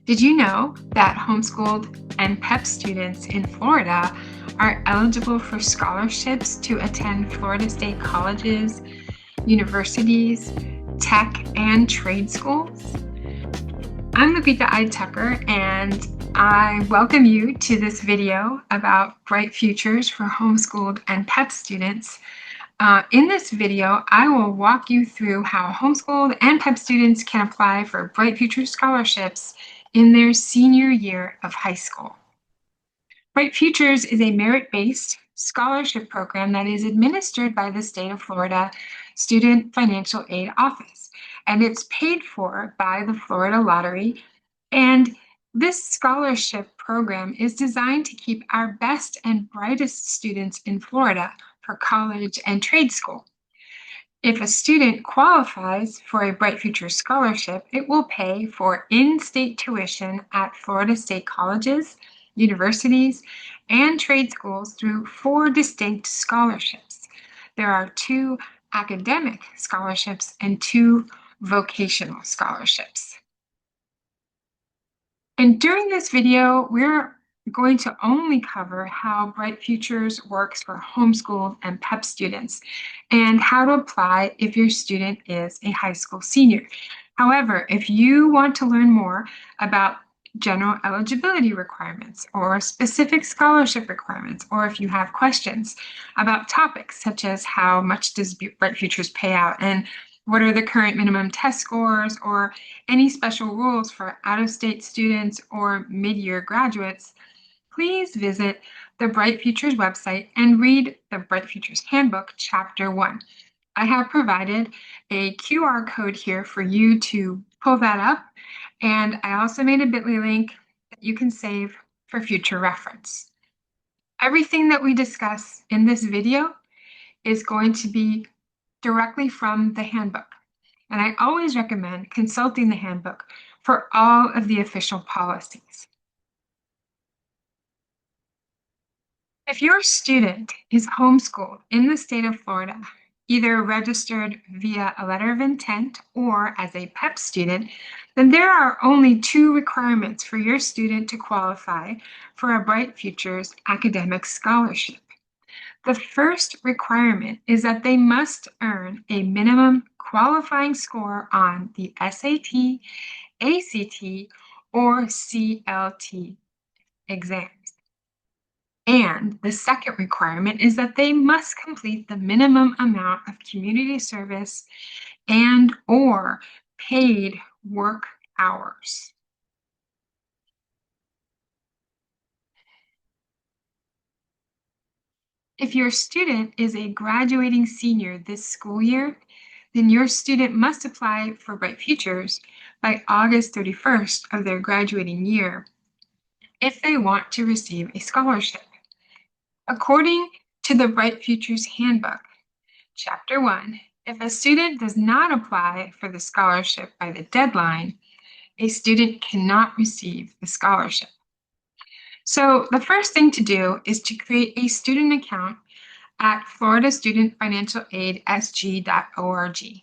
Did you know that homeschooled and PEP students in Florida are eligible for scholarships to attend Florida State colleges, universities, tech, and trade schools? I'm Lupita Eyde-Tucker, and I welcome you to this video about bright futures for homeschooled and PEP students. In this video, I will walk you through how homeschooled and PEP students can apply for Bright Future scholarships in their senior year of high school. Bright Futures is a merit-based scholarship program that is administered by the state of Florida Student Financial Aid Office, and it's paid for by the Florida Lottery. And this scholarship program is designed to keep our best and brightest students in Florida for college and trade school. If a student qualifies for a Bright Future scholarship, it will pay for in-state tuition at Florida State colleges, universities, and trade schools through 4 distinct scholarships. There are 2 academic scholarships and 2 vocational scholarships. And during this video, we're going to only cover how Bright Futures works for homeschooled and PEP students and how to apply if your student is a high school senior. However, if you want to learn more about general eligibility requirements or specific scholarship requirements, or if you have questions about topics such as how much does Bright Futures pay out and what are the current minimum test scores, or any special rules for out-of-state students or mid-year graduates, please visit the Bright Futures website and read the Bright Futures Handbook, Chapter 1. I have provided a QR code here for you to pull that up, and I also made a bit.ly link that you can save for future reference. Everything that we discuss in this video is going to be directly from the handbook, and I always recommend consulting the handbook for all of the official policies. If your student is homeschooled in the state of Florida, either registered via a letter of intent or as a PEP student, then there are only 2 requirements for your student to qualify for a Bright Futures academic scholarship. The first requirement is that they must earn a minimum qualifying score on the SAT, ACT, or CLT exams. And the second requirement is that they must complete the minimum amount of community service and/or paid work hours. If your student is a graduating senior this school year, then your student must apply for Bright Futures by August 31st of their graduating year if they want to receive a scholarship. According to the Bright Futures Handbook, Chapter 1, if a student does not apply for the scholarship by the deadline, a student cannot receive the scholarship. So the first thing to do is to create a student account at Florida Student Financial Aid SG.org.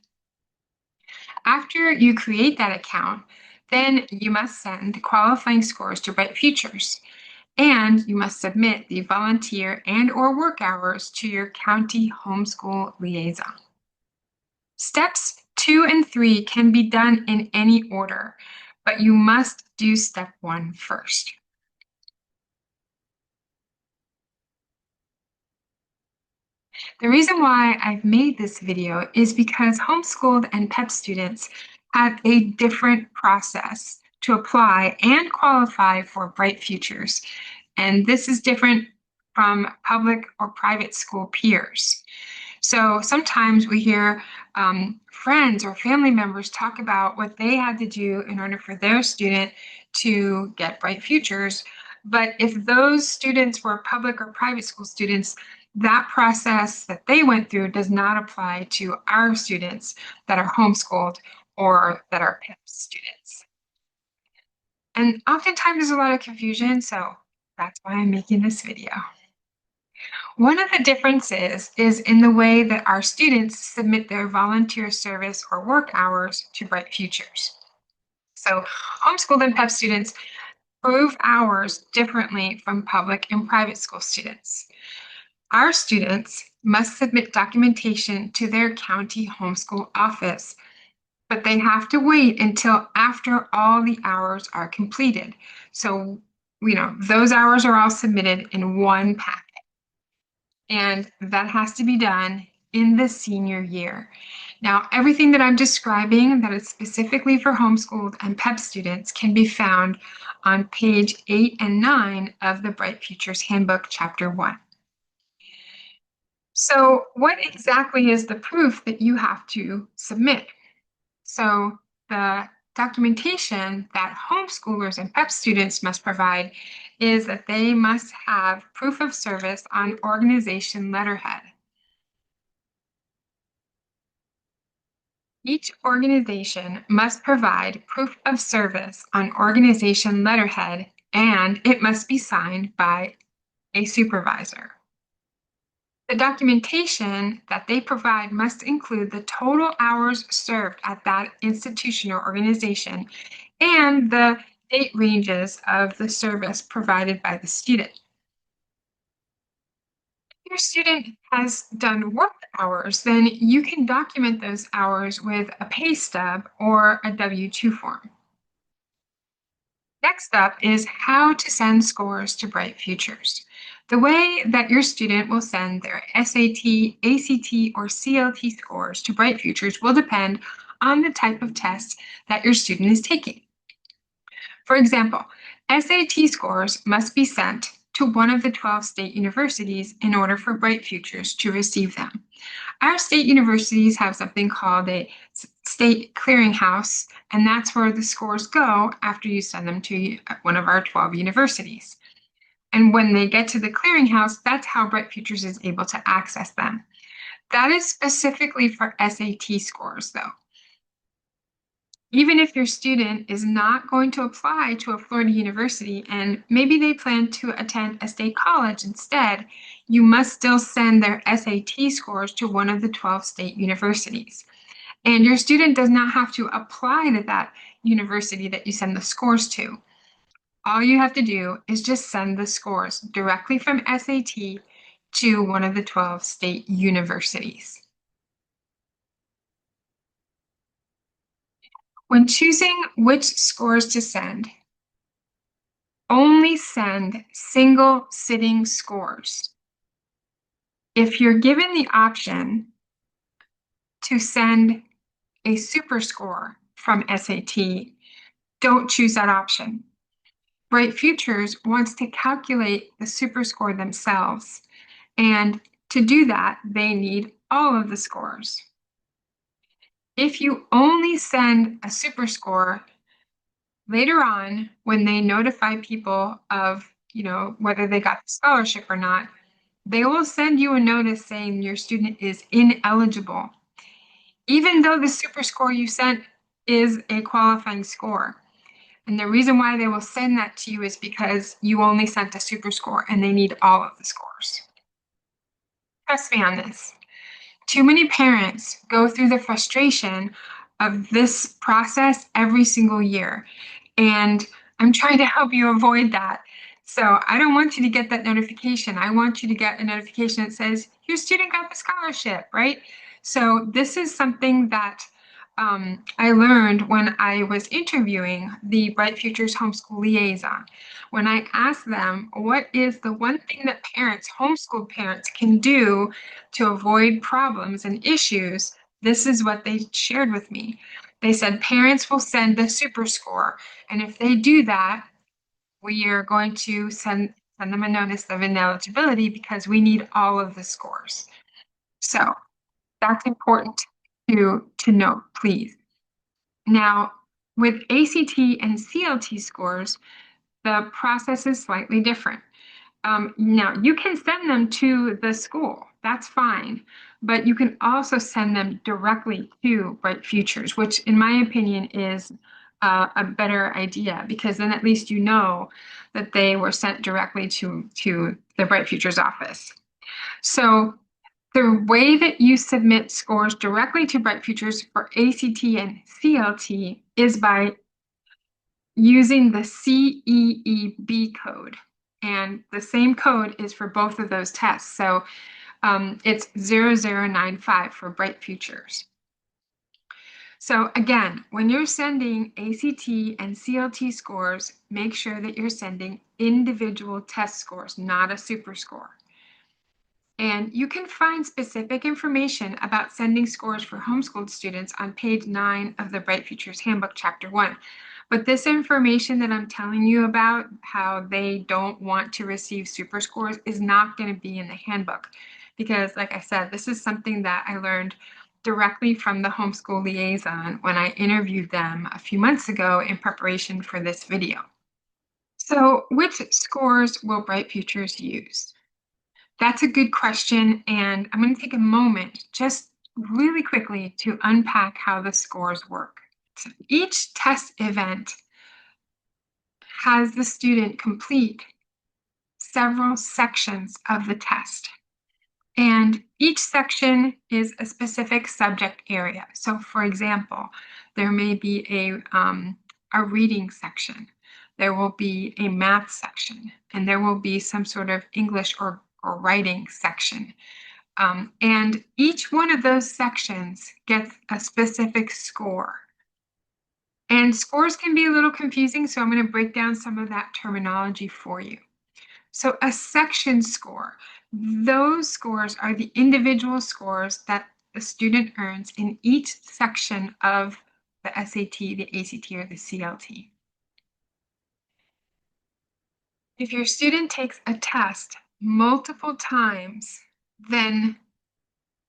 After you create that account, then you must send qualifying scores to Bright Futures, and you must submit the volunteer and/or work hours to your county homeschool liaison. Steps 2 and 3 can be done in any order, but you must do step 1 first. The reason why I've made this video is because homeschooled and PEP students have a different process to apply and qualify for Bright Futures. And this is different from public or private school peers. So sometimes we hear friends or family members talk about what they had to do in order for their student to get Bright Futures. But if those students were public or private school students, that process that they went through does not apply to our students that are homeschooled or that are PEP students. And oftentimes there's a lot of confusion, so that's why I'm making this video. One of the differences is in the way that our students submit their volunteer service or work hours to Bright Futures. So homeschooled and PEP students prove hours differently from public and private school students. Our students must submit documentation to their county homeschool office, but they have to wait until after all the hours are completed. So, those hours are all submitted in one packet, and that has to be done in the senior year. Now, everything that I'm describing that is specifically for homeschooled and PEP students can be found on page 8 and 9 of the Bright Futures Handbook, Chapter 1. So, what exactly is the proof that you have to submit? So, the documentation that homeschoolers and PEP students must provide is that they must have proof of service on organization letterhead. Each organization must provide proof of service on organization letterhead, and it must be signed by a supervisor. The documentation that they provide must include the total hours served at that institution or organization and the date ranges of the service provided by the student. If your student has done work hours, then you can document those hours with a pay stub or a W-2 form. Next up is how to send scores to Bright Futures. The way that your student will send their SAT, ACT, or CLT scores to Bright Futures will depend on the type of test that your student is taking. For example, SAT scores must be sent to one of the 12 state universities in order for Bright Futures to receive them. Our state universities have something called a state clearinghouse, and that's where the scores go after you send them to one of our 12 universities. And when they get to the clearinghouse, that's how Bright Futures is able to access them. That is specifically for SAT scores, though. Even if your student is not going to apply to a Florida university and maybe they plan to attend a state college instead, you must still send their SAT scores to one of the 12 state universities. And your student does not have to apply to that university that you send the scores to. All you have to do is just send the scores directly from SAT to one of the 12 state universities. When choosing which scores to send, only send single sitting scores. If you're given the option to send a super score from SAT, don't choose that option. Bright Futures wants to calculate the super score themselves, and to do that, they need all of the scores. If you only send a super score, later on, when they notify people of, whether they got the scholarship or not, they will send you a notice saying your student is ineligible, even though the super score you sent is a qualifying score. And the reason why they will send that to you is because you only sent a super score and they need all of the scores. Trust me on this. Too many parents go through the frustration of this process every single year. And I'm trying to help you avoid that. So I don't want you to get that notification. I want you to get a notification that says your student got the scholarship, right? So this is something that I learned when I was interviewing the Bright Futures Homeschool Liaison. When I asked them, what is the one thing that parents, homeschool parents, can do to avoid problems and issues, this is what they shared with me. They said parents will send the super score, and if they do that, we are going to send them a notice of ineligibility because we need all of the scores. So that's important to note, please. Now, with ACT and CLT scores, the process is slightly different. Now, you can send them to the school, that's fine, but you can also send them directly to Bright Futures, which in my opinion is a better idea because then at least you know that they were sent directly to the Bright Futures office. So the way that you submit scores directly to Bright Futures for ACT and CLT is by using the CEEB code. And the same code is for both of those tests. So it's 0095 for Bright Futures. So again, when you're sending ACT and CLT scores, make sure that you're sending individual test scores, not a super score. And you can find specific information about sending scores for homeschooled students on page 9 of the Bright Futures Handbook, Chapter 1. But this information that I'm telling you about, how they don't want to receive super scores, is not going to be in the handbook. Because, like I said, this is something that I learned directly from the homeschool liaison when I interviewed them a few months ago in preparation for this video. So, which scores will Bright Futures use? That's a good question, and I'm going to take a moment just really quickly to unpack how the scores work. So each test event has the student complete several sections of the test, and each section is a specific subject area. So, for example, there may be a reading section, there will be a math section, and there will be some sort of English or writing section. And each one of those sections gets a specific score. And scores can be a little confusing, so I'm going to break down some of that terminology for you. So a section score, those scores are the individual scores that the student earns in each section of the SAT, the ACT, or the CLT. If your student takes a test multiple times, then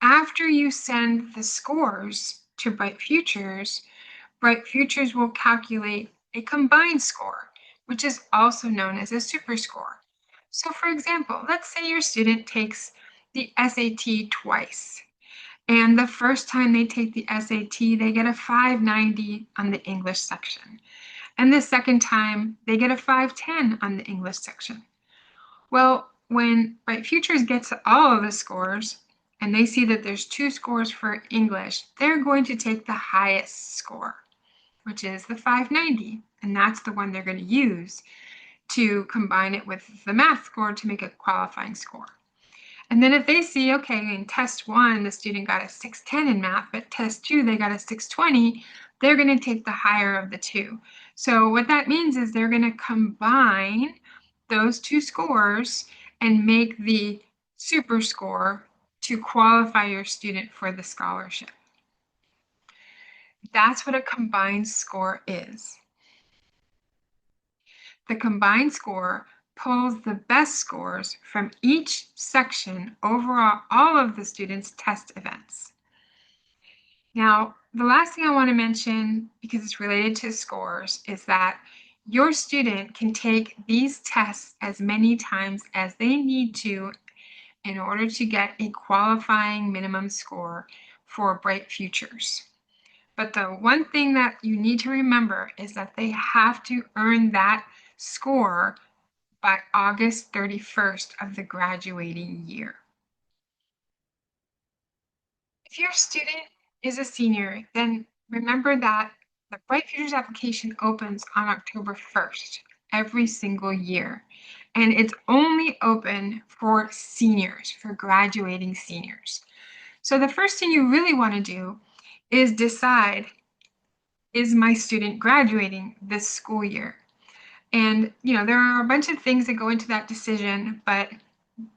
after you send the scores to Bright Futures will calculate a combined score, which is also known as a super score. So for example, let's say your student takes the SAT twice, and the first time they take the SAT, they get a 590 on the English section. And the second time, they get a 510 on the English section. Well, when Bright Futures gets all of the scores, and they see that there's 2 scores for English, they're going to take the highest score, which is the 590, and that's the one they're going to use to combine it with the math score to make a qualifying score. And then if they see, okay, in test 1, the student got a 610 in math, but test 2, they got a 620, they're going to take the higher of the 2. So what that means is they're going to combine those 2 scores and make the super score to qualify your student for the scholarship. That's what a combined score is. The combined score pulls the best scores from each section overall, all of the students' test events. Now, the last thing I want to mention, because it's related to scores, is that your student can take these tests as many times as they need to in order to get a qualifying minimum score for Bright Futures. But the one thing that you need to remember is that they have to earn that score by August 31st of the graduating year. If your student is a senior, then remember that the Bright Futures application opens on October 1st every single year. And it's only open for seniors, for graduating seniors. So the first thing you really want to do is decide, is my student graduating this school year? And, there are a bunch of things that go into that decision, but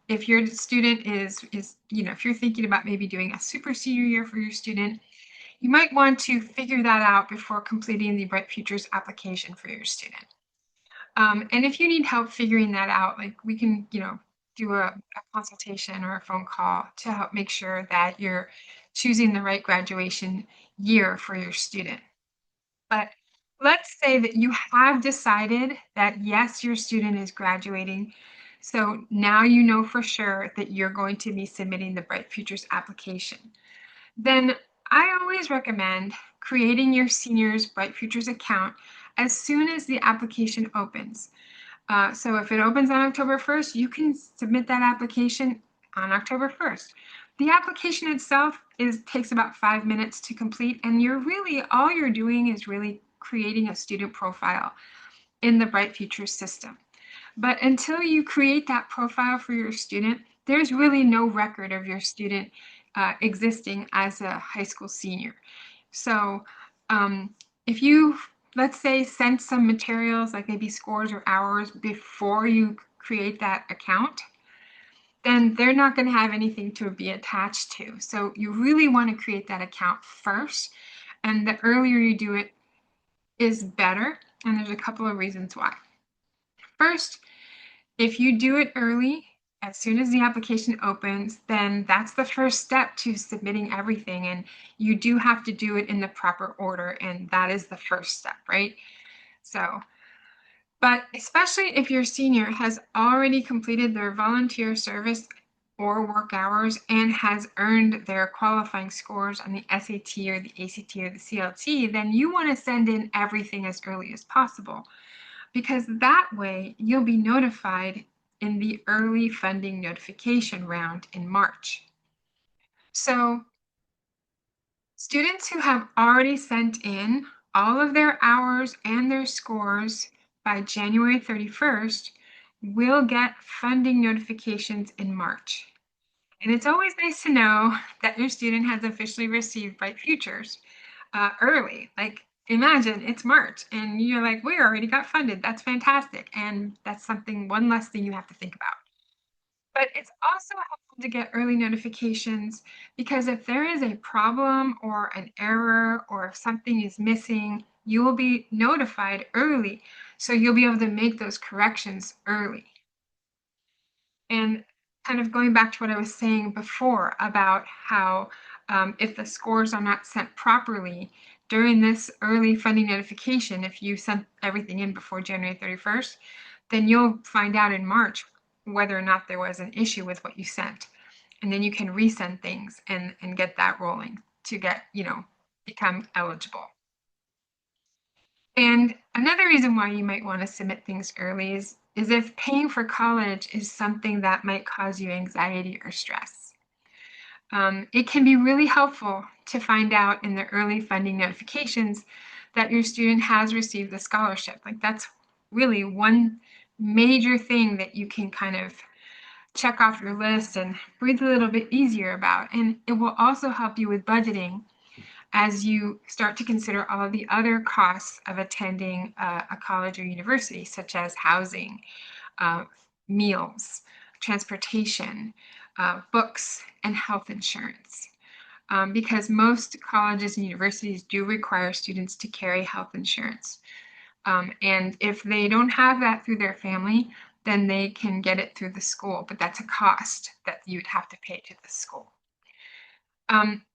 if your student is, if you're thinking about maybe doing a super senior year for your student, you might want to figure that out before completing the Bright Futures application for your student. And if you need help figuring that out, like we can, do a consultation or a phone call to help make sure that you're choosing the right graduation year for your student. But let's say that you have decided that yes, your student is graduating. So now you know for sure that you're going to be submitting the Bright Futures application. Then I always recommend creating your senior's Bright Futures account as soon as the application opens. So if it opens on October 1st, you can submit that application on October 1st. The application itself takes about 5 minutes to complete, and all you're doing is really creating a student profile. in the Bright Futures system. But until you create that profile for your student, there's really no record of your student existing as a high school senior. So um, if you, let's say, send some materials like maybe scores or hours before you create that account, then they're not going to have anything to be attached to. So you really want to create that account first. And the earlier you do it is better. And there's a couple of reasons why. First, if you do it early, as soon as the application opens, then that's the first step to submitting everything. And you do have to do it in the proper order. And that is the first step, right? So, but especially if your senior has already completed their volunteer service or work hours and has earned their qualifying scores on the SAT or the ACT or the CLT, then you want to send in everything as early as possible, because that way you'll be notified in the early funding notification round in March. So students who have already sent in all of their hours and their scores by January 31st will get funding notifications in March. And it's always nice to know that your student has officially received Bright Futures early. Like, imagine it's March and you're like, we already got funded. That's fantastic. And that's one less thing you have to think about. But it's also helpful to get early notifications, because if there is a problem or an error or if something is missing, you will be notified early. So you'll be able to make those corrections early. And kind of going back to what I was saying before about how if the scores are not sent properly during this early funding notification, if you sent everything in before January 31st, then you'll find out in March whether or not there was an issue with what you sent. And then you can resend things and get that rolling to get, become eligible. And another reason why you might want to submit things early is if paying for college is something that might cause you anxiety or stress. It can be really helpful to find out in the early funding notifications that your student has received the scholarship. Like, that's really one major thing that you can kind of check off your list and breathe a little bit easier about. And it will also help you with budgeting as you start to consider all of the other costs of attending a college or university, such as housing, uh, meals, transportation, books, and health insurance. Because most colleges and universities do require students to carry health insurance. And if they don't have that through their family, then they can get it through the school, but that's a cost that you'd have to pay to the school.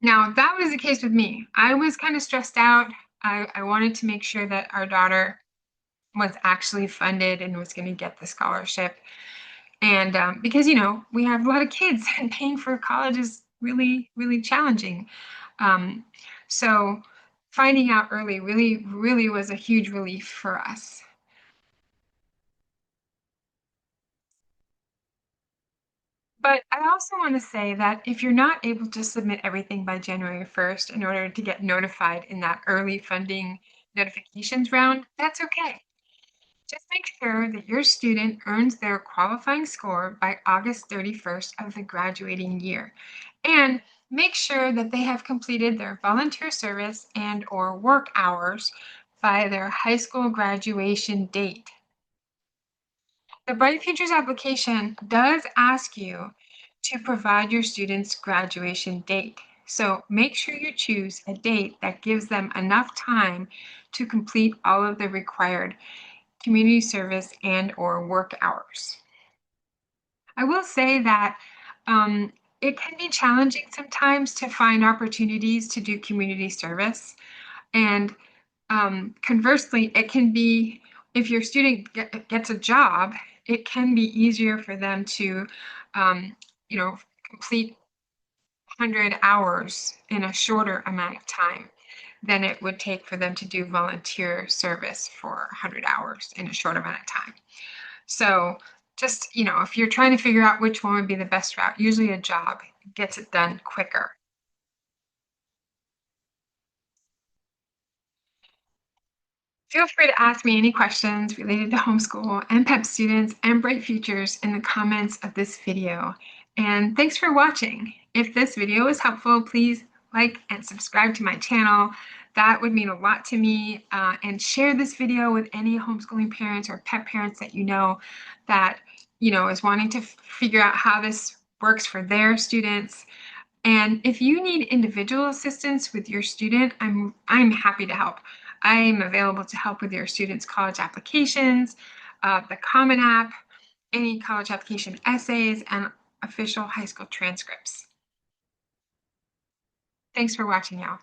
Now, that was the case with me. I was kind of stressed out. I wanted to make sure that our daughter was actually funded and was going to get the scholarship. And because, we have a lot of kids and paying for college is really, really challenging. So finding out early really, really was a huge relief for us. But I also want to say that if you're not able to submit everything by January 1st in order to get notified in that early funding notifications round, that's okay. Just make sure that your student earns their qualifying score by August 31st of the graduating year. And make sure that they have completed their volunteer service and or work hours by their high school graduation date. The Bright Futures application does ask you to provide your student's graduation date. So make sure you choose a date that gives them enough time to complete all of the required community service and or work hours. I will say that it can be challenging sometimes to find opportunities to do community service. And conversely, it can be, if your student gets a job, it can be easier for them to, complete 100 hours in a shorter amount of time than it would take for them to do volunteer service for 100 hours in a short amount of time. So just, if you're trying to figure out which one would be the best route, usually a job gets it done quicker. Feel free to ask me any questions related to homeschool and PEP students and bright futures in the comments of this video. And thanks for watching. If this video was helpful, please like and subscribe to my channel. That would mean a lot to me. And share this video with any homeschooling parents or PEP parents that you know that is wanting to figure out how this works for their students. And if you need individual assistance with your student, I'm happy to help. I'm available to help with your students' college applications, the Common App, any college application essays, and official high school transcripts. Thanks for watching, y'all.